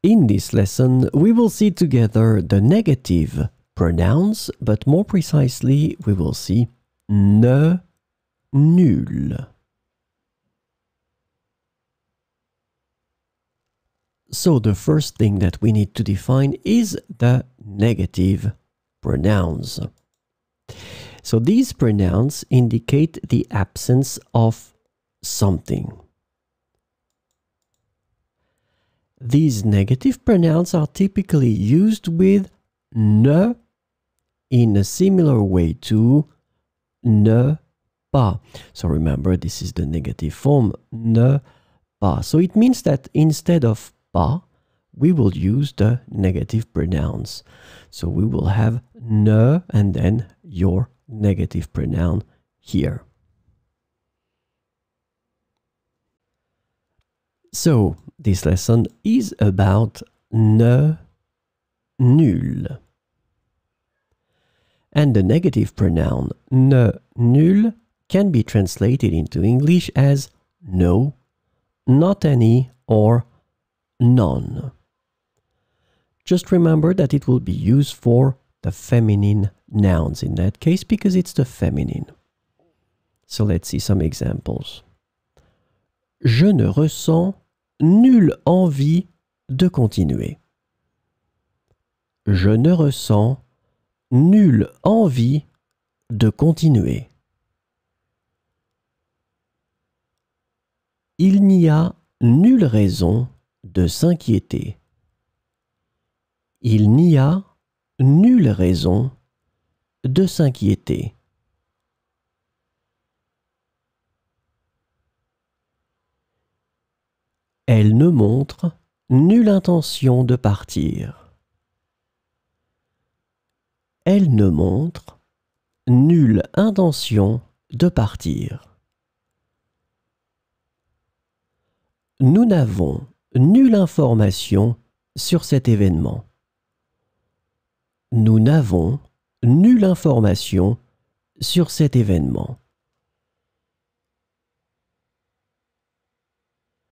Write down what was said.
In this lesson, we will see together the negative pronouns, but more precisely, we will see ne, nulle. So the first thing that we need to define is the negative pronouns. So these pronouns indicate the absence of something. These negative pronouns are typically used with ne in a similar way to ne pas. So remember, this is the negative form, ne pas. So it means that instead of pas, we will use the negative pronouns. So we will have ne and then your negative pronoun here. So this lesson is about ne, nulle. And the negative pronoun ne, nulle can be translated into English as no, not any, or none. Just remember that it will be used for the feminine nouns in that case because it's the feminine. So let's see some examples. Je ne ressens nulle envie de continuer. Je ne ressens nulle envie de continuer. Il n'y a nulle raison de s'inquiéter. Il n'y a nulle raison de s'inquiéter. Elle ne montre nulle intention de partir. Elle ne montre nulle intention de partir. Nous n'avons nulle information sur cet événement. Nous n'avons nulle information sur cet événement.